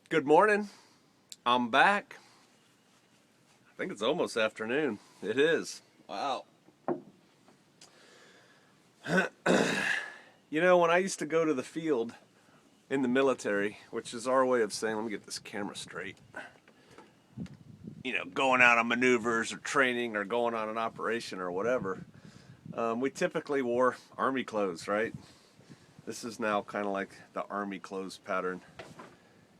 Good morning. I'm back. I think it's almost afternoon. It is. Wow. You know, when I used to go to the field in the military, which is our way of saying, let me get this camera straight, going out on maneuvers or training or going on an operation or whatever, we typically wore Army clothes, right? This is now kind of like the Army clothes pattern.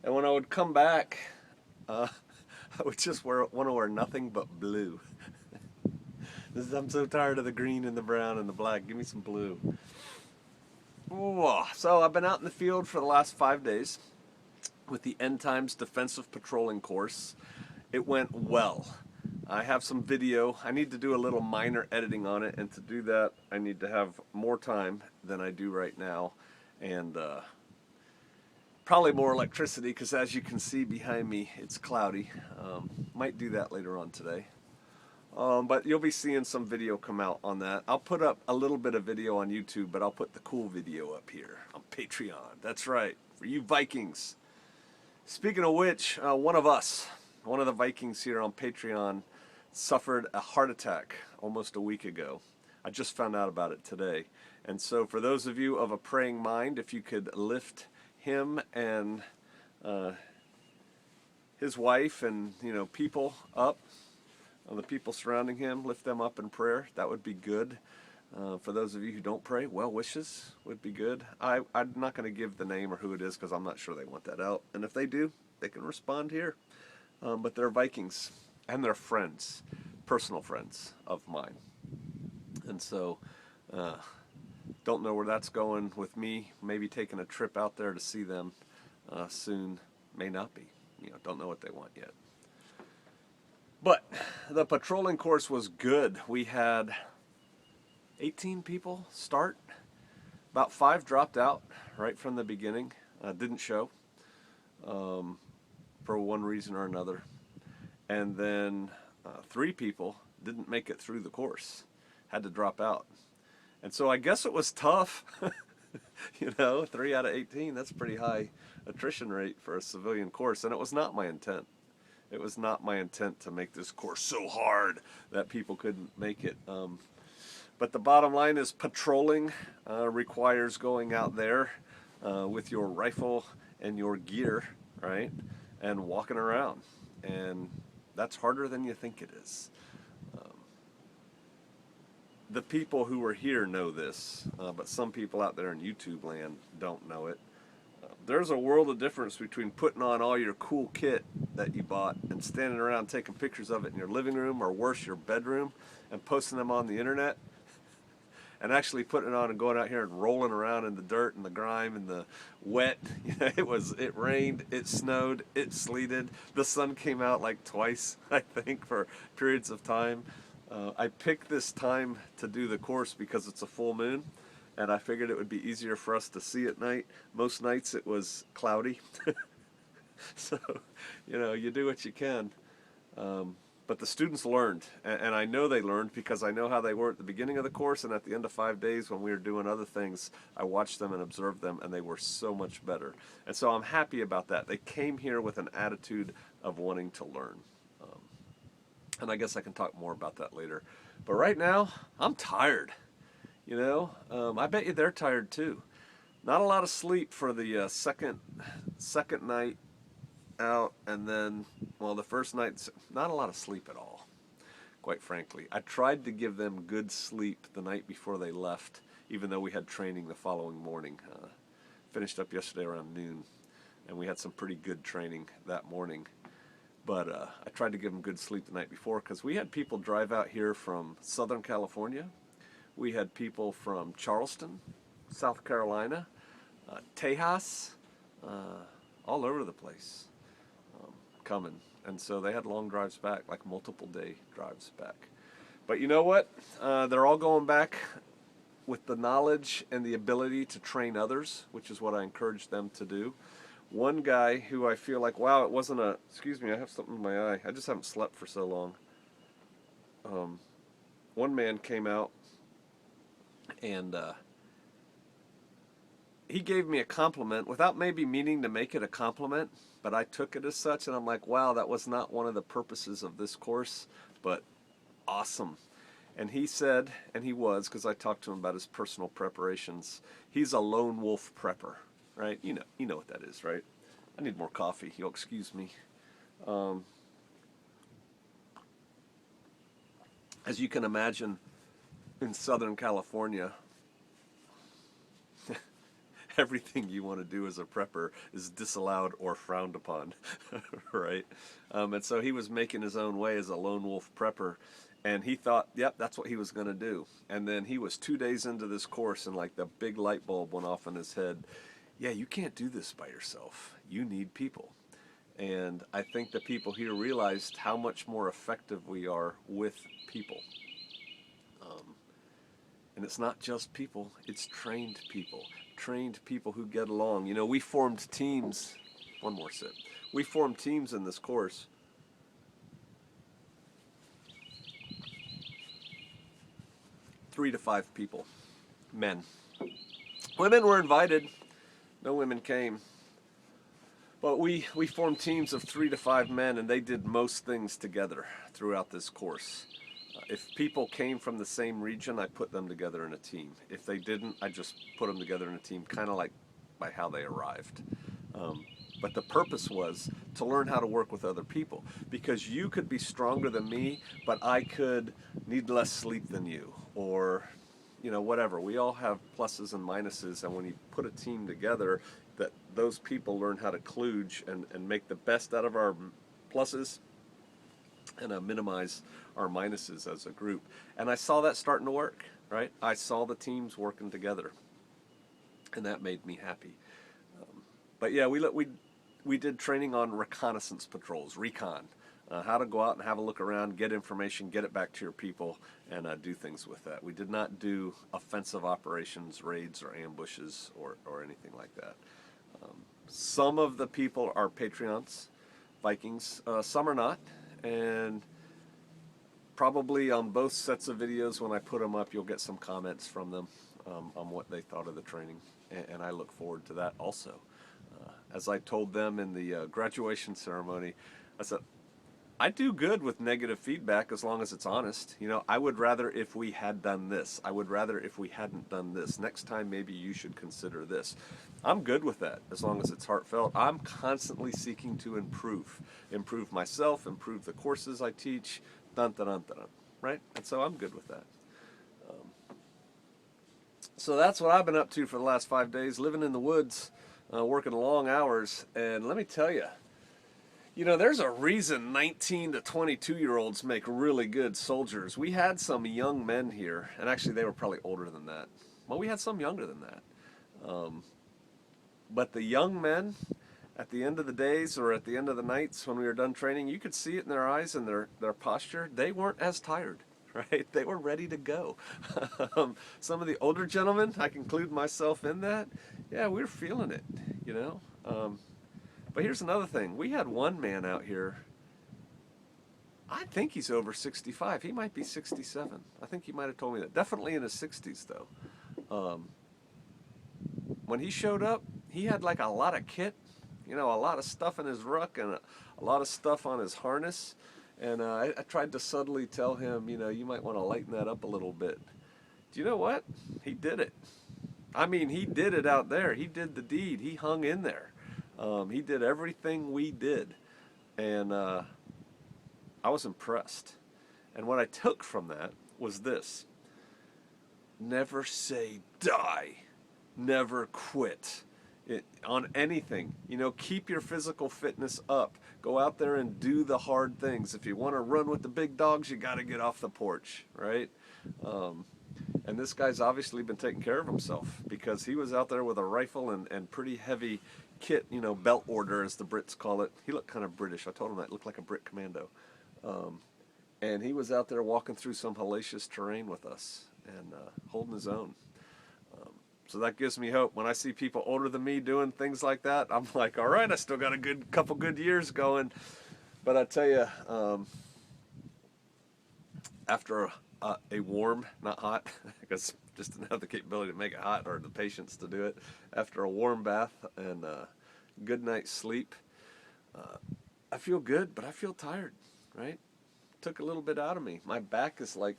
And when I would come back, uh, I would just want to wear nothing but blue. I'm so tired of the green and the brown and the black. Give me some blue. So I've been out in the field for the last 5 days with the End Times Defensive Patrolling course. It went well. I have some video. I need to do a little minor editing on it, and to do that, I need to have more time than I do right now, and probably more electricity, because as you can see behind me, it's cloudy. Might do that later on today. But you'll be seeing some video come out on that. I'll put up a little bit of video on YouTube, but I'll put the cool video up here on Patreon. That's right, for you Vikings. Speaking of which, one of the Vikings here on Patreon, suffered a heart attack almost a week ago. I just found out about it today. And so for those of you of a praying mind, if you could lift him and his wife and people up, the people surrounding him, lift them up in prayer. That would be good. For those of you who don't pray, well wishes would be good. I'm not going to give the name or who it is because I'm not sure they want that out. And if they do, they can respond here. But they're Vikings and they're friends, personal friends of mine. And so, don't know where that's going with me. Maybe taking a trip out there to see them soon. May not be. Don't know what they want yet. But the patrolling course was good. We had 18 people start. About 5 dropped out right from the beginning. Didn't show for one reason or another. And then 3 people didn't make it through the course. Had to drop out. And so I guess it was tough. 3 out of 18, that's a pretty high attrition rate for a civilian course. And it was not my intent. It was not my intent to make this course so hard that people couldn't make it. But the bottom line is patrolling requires going out there with your rifle and your gear, right? And walking around. And that's harder than you think it is. The people who are here know this, but some people out there in YouTube land don't know it. There's a world of difference between putting on all your cool kit that you bought and standing around taking pictures of it in your living room, or worse, your bedroom, and posting them on the internet, and actually putting it on and going out here and rolling around in the dirt and the grime and the wet. It rained, it snowed, it sleeted. The sun came out like twice, I think, for periods of time. I picked this time to do the course because it's a full moon, and I figured it would be easier for us to see at night. Most nights it was cloudy. So, you do what you can. But the students learned, and I know they learned because I know how they were at the beginning of the course, and at the end of 5 days when we were doing other things, I watched them and observed them, and they were so much better. And so I'm happy about that. They came here with an attitude of wanting to learn. And I guess I can talk more about that later. But right now, I'm tired. I bet you they're tired too. Not a lot of sleep for the second night out, and then, the first night, not a lot of sleep at all, quite frankly. I tried to give them good sleep the night before they left, even though we had training the following morning. Finished up yesterday around noon, and we had some pretty good training that morning. But I tried to give them good sleep the night before because we had people drive out here from Southern California. We had people from Charleston, South Carolina, Tejas, all over the place coming. And so they had long drives back, like multiple day drives back. But you know what? They're all going back with the knowledge and the ability to train others, which is what I encourage them to do. One guy who I feel like, wow, it wasn't excuse me, I have something in my eye. I just haven't slept for so long. One man came out and he gave me a compliment without maybe meaning to make it a compliment, but I took it as such, and I'm like, wow, that was not one of the purposes of this course, but awesome. And he said, and he was, because I talked to him about his personal preparations, he's a lone wolf prepper, right? You know what that is, right? I need more coffee. You'll excuse me. As you can imagine, in Southern California, everything you want to do as a prepper is disallowed or frowned upon, right? And so he was making his own way as a lone wolf prepper, and he thought, yep, that's what he was going to do. And then he was 2 days into this course, and like the big light bulb went off in his head. Yeah, you can't do this by yourself. You need people. And I think the people here realized how much more effective we are with people. And it's not just people, it's trained people. Trained people who get along. You know, we formed teams. One more sip. We formed teams in this course. 3 to 5 people. Men. Women were invited. No women came. But we formed teams of 3 to 5 men, and they did most things together throughout this course. If people came from the same region, I put them together in a team. If they didn't, I just put them together in a team, kind of like by how they arrived. But the purpose was to learn how to work with other people, because you could be stronger than me, but I could need less sleep than you, or you know, whatever. We all have pluses and minuses, and when you put a team together, that those people learn how to kludge and make the best out of our pluses and minimize our minuses as a group. And I saw that starting to work, right? I saw the teams working together, and that made me happy. But yeah, we did training on reconnaissance patrols, recon, how to go out and have a look around, get information, get it back to your people, and do things with that. We did not do offensive operations, raids, or ambushes, or anything like that. Some of the people are Patreons, Vikings, some are not, and probably on both sets of videos when I put them up, you'll get some comments from them on what they thought of the training, and I look forward to that also. As I told them in the graduation ceremony, I said, I do good with negative feedback as long as it's honest. You know, I would rather if we had done this. I would rather if we hadn't done this. Next time, maybe you should consider this. I'm good with that as long as it's heartfelt. I'm constantly seeking to improve myself, improve the courses I teach, right? And so I'm good with that. So that's what I've been up to for the last 5 days, living in the woods, working long hours. And let me tell you, you know, there's a reason 19 to 22-year-olds make really good soldiers. We had some young men here, and actually they were probably older than that. Well, we had some younger than that. But the young men, at the end of the days or at the end of the nights when we were done training, you could see it in their eyes and their posture. They weren't as tired, right? They were ready to go. Some of the older gentlemen, I can include myself in that, yeah, we were feeling it, you know. But here's another thing. We had one man out here, I think he's over 65. He might be 67. I think he might have told me that. Definitely in his 60s, though. When he showed up, he had like a lot of kit, you know, a lot of stuff in his ruck and a lot of stuff on his harness. And I tried to subtly tell him, you know, you might want to lighten that up a little bit. Do you know what? He did it. I mean, he did it out there. He did the deed. He hung in there. He did everything we did, and I was impressed. And what I took from that was this: never say die, never quit on anything. You know, keep your physical fitness up. Go out there and do the hard things. If you want to run with the big dogs, you got to get off the porch, right? And this guy's obviously been taking care of himself, because he was out there with a rifle and pretty heavy kit, you know, belt order as the Brits call it. He looked kind of British. I told him that looked like a Brit commando. And he was out there walking through some hellacious terrain with us and holding his own. So that gives me hope. When I see people older than me doing things like that, I'm like, all right, I still got a couple good years going. But I tell you, after a warm, not hot, because just didn't have the capability to make it hot or the patience to do it. After a warm bath and a good night's sleep, I feel good, but I feel tired, right? Took a little bit out of me. My back is like,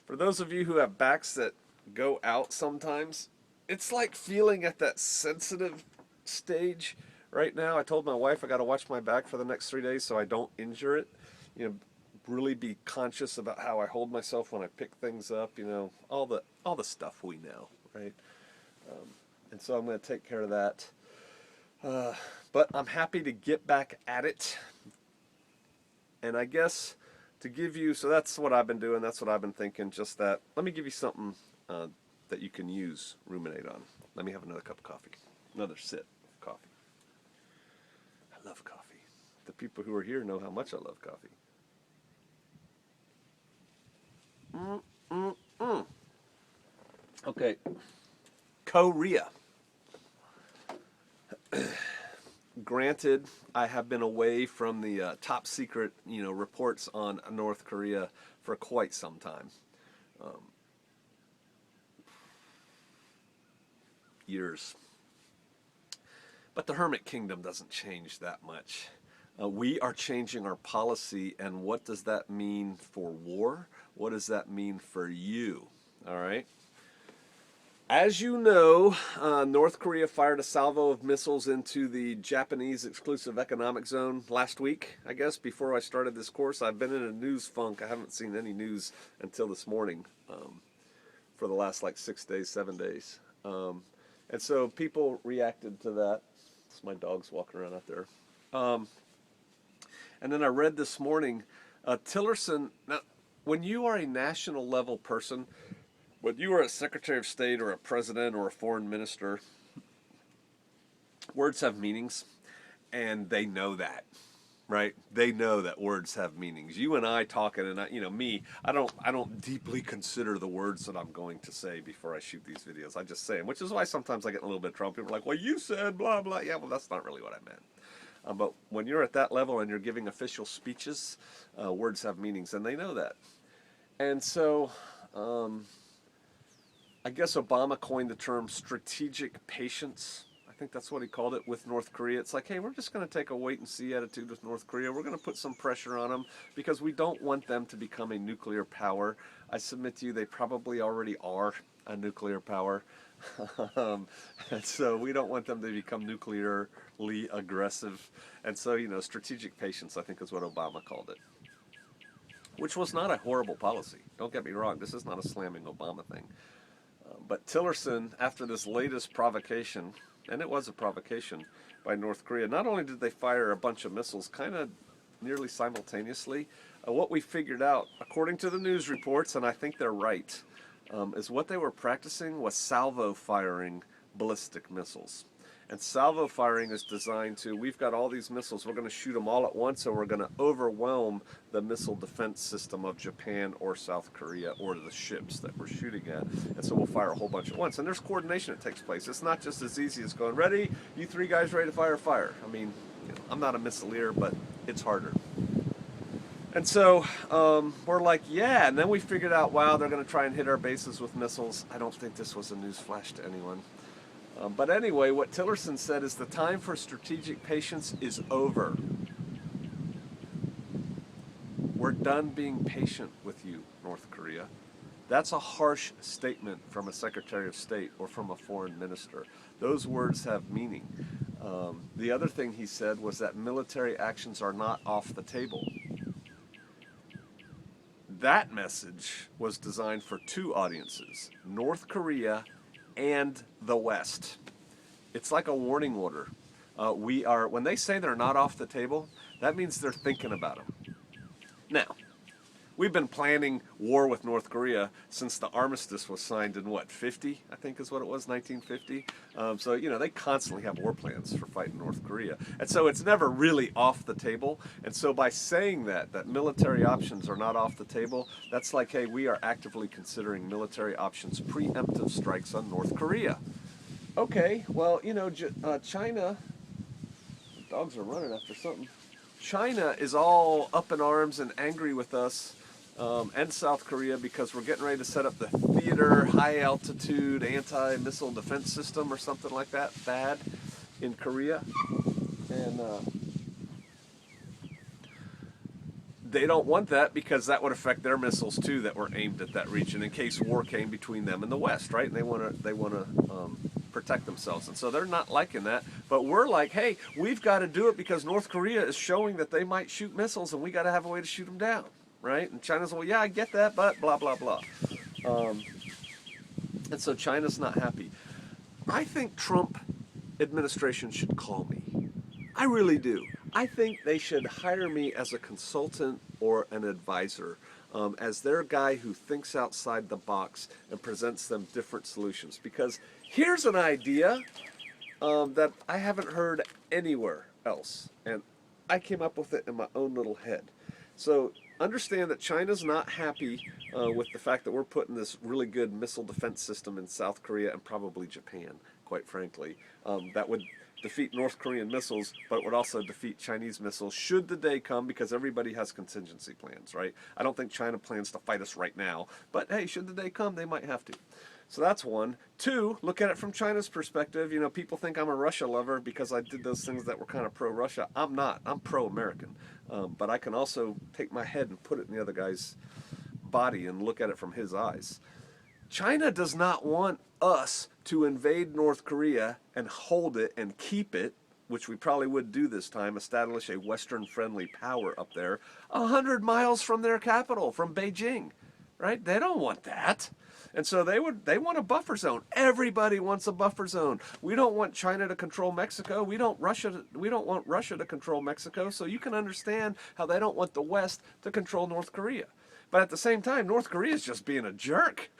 for those of you who have backs that go out sometimes, it's like feeling at that sensitive stage right now. I told my wife I got to watch my back for the next 3 days so I don't injure it. You know, really be conscious about how I hold myself when I pick things up. You know, all the stuff we know, right? And so I'm going to take care of that. But I'm happy to get back at it. And I guess to give you, so that's what I've been doing. That's what I've been thinking. Just that. Let me give you something that you can use, ruminate on. Let me have another cup of coffee. Another sip of coffee. I love coffee. The people who are here know how much I love coffee. Okay. Korea. Granted, I have been away from the top secret, reports on North Korea for quite some time. Years. But the Hermit Kingdom doesn't change that much. We are changing our policy, and what does that mean for war? What does that mean for you? All right? As you know, North Korea fired a salvo of missiles into the Japanese exclusive economic zone last week, I guess, before I started this course. I've been in a news funk. I haven't seen any news until this morning for the last 6 days, 7 days. And so people reacted to that. It's my dog's walking around out there. And then I read this morning, Tillerson, now, when you are a national level person, when you are a Secretary of State or a President or a Foreign Minister, words have meanings, and they know that, right? They know that words have meanings. You and I talking, and I don't deeply consider the words that I'm going to say before I shoot these videos. I just say them, which is why sometimes I get in a little bit of trouble. People are like, well, you said blah, blah. Yeah, well, that's not really what I meant. But when you're at that level and you're giving official speeches, words have meanings, and they know that. And so I guess Obama coined the term strategic patience. I think that's what he called it with North Korea. It's like, hey, we're just going to take a wait-and-see attitude with North Korea. We're going to put some pressure on them because we don't want them to become a nuclear power. I submit to you they probably already are a nuclear power. And so we don't want them to become nuclearly aggressive. And so, strategic patience, I think, is what Obama called it. Which was not a horrible policy. Don't get me wrong. This is not a slamming Obama thing. But Tillerson, after this latest provocation, and it was a provocation by North Korea, not only did they fire a bunch of missiles kind of nearly simultaneously, what we figured out, according to the news reports, and I think they're right, is what they were practicing was salvo firing ballistic missiles. And salvo firing is designed to, we've got all these missiles, we're going to shoot them all at once, or we're going to overwhelm the missile defense system of Japan or South Korea or the ships that we're shooting at. And so we'll fire a whole bunch at once. And there's coordination that takes place. It's not just as easy as going, ready, you three guys ready to fire, fire. I mean, I'm not a missileer, but it's harder. And so we're like, yeah, and then we figured out, wow, they're going to try and hit our bases with missiles. I don't think this was a news flash to anyone. But anyway, what Tillerson said is the time for strategic patience is over. We're done being patient with you, North Korea. That's a harsh statement from a Secretary of State or from a foreign minister. Those words have meaning. The other thing he said was that military actions are not off the table. That message was designed for two audiences, North Korea and the West. It's like a warning order. When they say they're not off the table, that means they're thinking about them. Now, we've been planning war with North Korea since the armistice was signed in 50, I think is what it was, 1950. So, they constantly have war plans for fighting North Korea. And so it's never really off the table. And so by saying that military options are not off the table, that's like, hey, we are actively considering military options, preemptive strikes on North Korea. Okay, well, China, the dogs are running after something. China is all up in arms and angry with us and South Korea because we're getting ready to set up the theater high altitude anti-missile defense system or something like that, THAAD, in Korea. And they don't want that because that would affect their missiles too that were aimed at that region in case war came between them and the West, right? And they want to protect themselves, and so they're not liking that. But we're like, hey, we've got to do it because North Korea is showing that they might shoot missiles, and we got to have a way to shoot them down, right? And China's, well, yeah, I get that, but blah blah blah. And so China's not happy. I think Trump administration should call me. I really do. I think they should hire me as a consultant or an advisor, as their guy who thinks outside the box and presents them different solutions. Because here's an idea that I haven't heard anywhere else, and I came up with it in my own little head. So understand that China's not happy with the fact that we're putting this really good missile defense system in South Korea and probably Japan, quite frankly. That would defeat North Korean missiles, but it would also defeat Chinese missiles should the day come, because everybody has contingency plans, right? I don't think China plans to fight us right now, but hey, should the day come, they might have to. So that's one. Two, look at it from China's perspective. You know, people think I'm a Russia lover because I did those things that were kind of pro-Russia. I'm not. I'm pro-American. But I can also take my head and put it in the other guy's body and look at it from his eyes. China does not want us to invade North Korea and hold it and keep it, which we probably would do this time, establish a Western-friendly power up there, 100 miles from their capital, from Beijing, right? They don't want that. And so they want a buffer zone. Everybody wants a buffer zone. We don't want China to control Mexico. We don't want Russia to control Mexico. So you can understand how they don't want the West to control North Korea. But at the same time, North Korea is just being a jerk,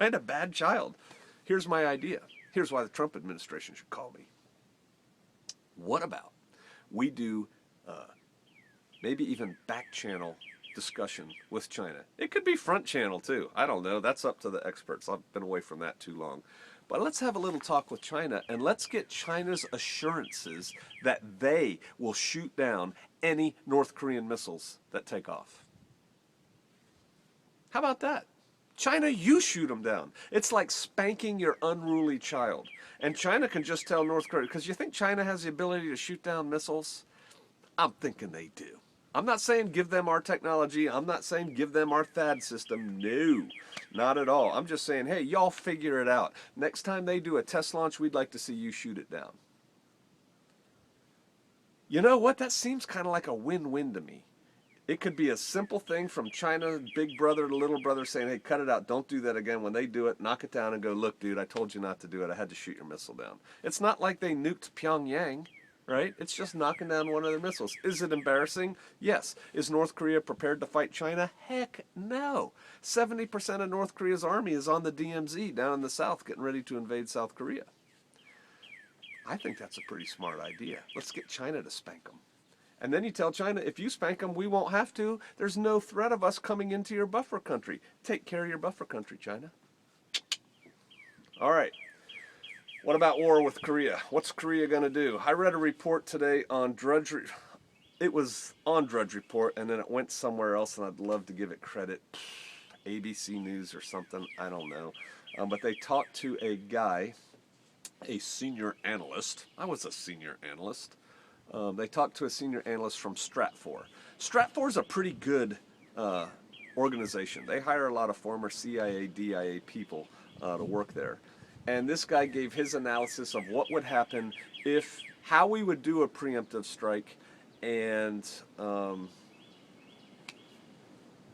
right? A bad child. Here's my idea. Here's why the Trump administration should call me. What about we do maybe even back channel discussion with China? It could be front channel too. I don't know. That's up to the experts. I've been away from that too long. But let's have a little talk with China, and let's get China's assurances that they will shoot down any North Korean missiles that take off. How about that? China, you shoot them down. It's like spanking your unruly child. And China can just tell North Korea, because you think China has the ability to shoot down missiles? I'm thinking they do. I'm not saying give them our technology. I'm not saying give them our THAAD system. No, not at all. I'm just saying, hey, y'all figure it out. Next time they do a test launch, we'd like to see you shoot it down. You know what? That seems kind of like a win-win to me. It could be a simple thing from China, big brother to little brother, saying, hey, cut it out. Don't do that again. When they do it, knock it down and go, look, dude, I told you not to do it. I had to shoot your missile down. It's not like they nuked Pyongyang, right? It's just knocking down one of their missiles. Is it embarrassing? Yes. Is North Korea prepared to fight China? Heck no. 70% of North Korea's army is on the DMZ down in the south getting ready to invade South Korea. I think that's a pretty smart idea. Let's get China to spank them. And then you tell China, if you spank them, we won't have to. There's no threat of us coming into your buffer country. Take care of your buffer country, China. All right. What about war with Korea? What's Korea going to do? I read a report today on Drudge. It was on Drudge Report, and then it went somewhere else, and I'd love to give it credit. ABC News or something. I don't know. But they talked to a guy, a senior analyst. I was a senior analyst. They talked to a senior analyst from Stratfor. Stratfor is a pretty good organization. They hire a lot of former CIA, DIA people to work there. And this guy gave his analysis of what would happen if, how we would do a preemptive strike, and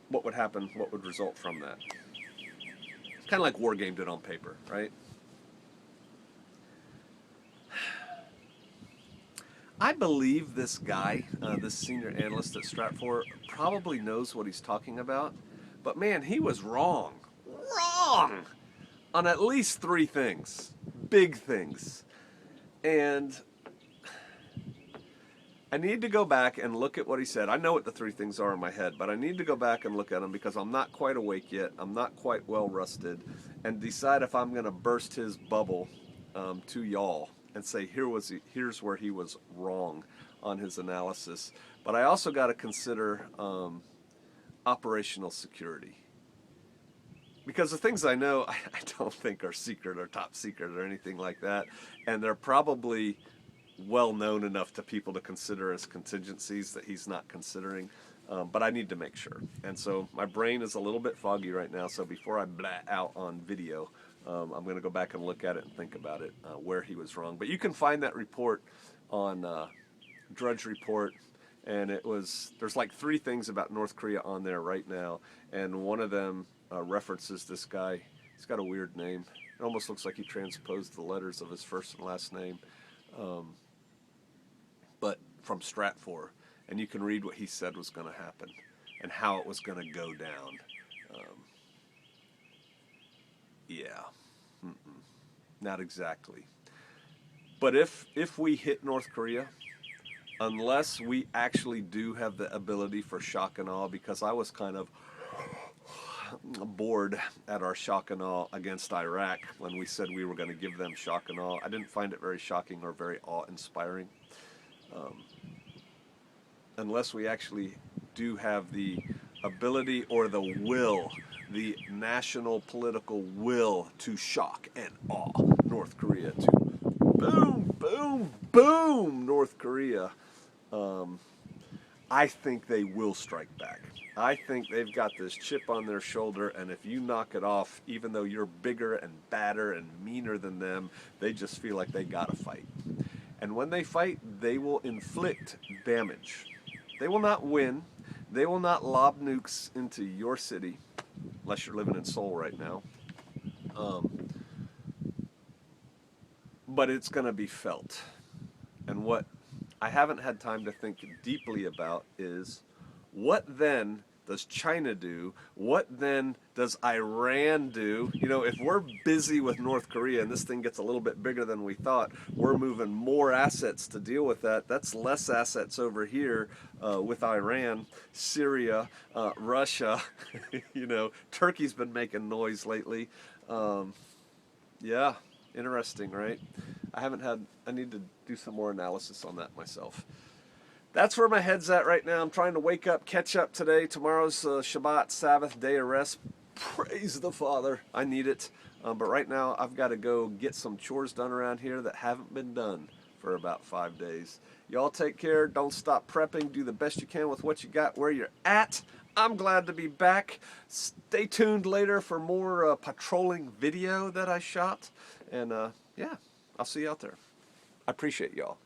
what would happen, what would result from that. It's kind of like War Game did on paper, right? I believe this guy, this senior analyst at Stratfor, probably knows what he's talking about. But man, he was wrong. Wrong! On at least 3 things. Big things. And I need to go back and look at what he said. I know what the 3 things are in my head, but I need to go back and look at them because I'm not quite awake yet. I'm not quite well rusted. And decide if I'm going to burst his bubble to y'all and say, here's where he was wrong on his analysis. But I also got to consider operational security. because the things I know, I don't think are secret or top secret or anything like that, and they're probably well known enough to people to consider as contingencies that he's not considering. But I need to make sure, and so my brain is a little bit foggy right now. So before I blat out on video, I'm going to go back and look at it and think about it, where he was wrong. But you can find that report on Drudge Report, and there's like 3 things about North Korea on there right now, and one of them references this guy. He's got a weird name. It almost looks like he transposed the letters of his first and last name, but from Stratfor, and you can read what he said was going to happen and how it was going to go down. Yeah, not exactly. But if we hit North Korea, unless we actually do have the ability for shock and awe, because I was kind of bored at our shock and awe against Iraq when we said we were going to give them shock and awe. I didn't find it very shocking or very awe-inspiring. Unless we actually do have the ability or the will, the national political will to shock and awe North Korea, to boom, boom, boom, North Korea, I think they will strike back. I think they've got this chip on their shoulder, and if you knock it off, even though you're bigger and badder and meaner than them, they just feel like they gotta fight. And when they fight, they will inflict damage. They will not win. They will not lob nukes into your city, unless you're living in Seoul right now. But it's going to be felt. And what I haven't had time to think deeply about is, what then does China do? What then does Iran do? You know, if we're busy with North Korea and this thing gets a little bit bigger than we thought, we're moving more assets to deal with that. That's less assets over here with Iran, Syria, Russia. You know, Turkey's been making noise lately. Yeah, interesting, right? I need to do some more analysis on that myself. That's where my head's at right now. I'm trying to wake up, catch up today. Tomorrow's Shabbat, Sabbath, day of rest. Praise the Father. I need it. But right now, I've got to go get some chores done around here that haven't been done for about 5 days. Y'all take care. Don't stop prepping. Do the best you can with what you got where you're at. I'm glad to be back. Stay tuned later for more patrolling video that I shot. And yeah, I'll see you out there. I appreciate y'all.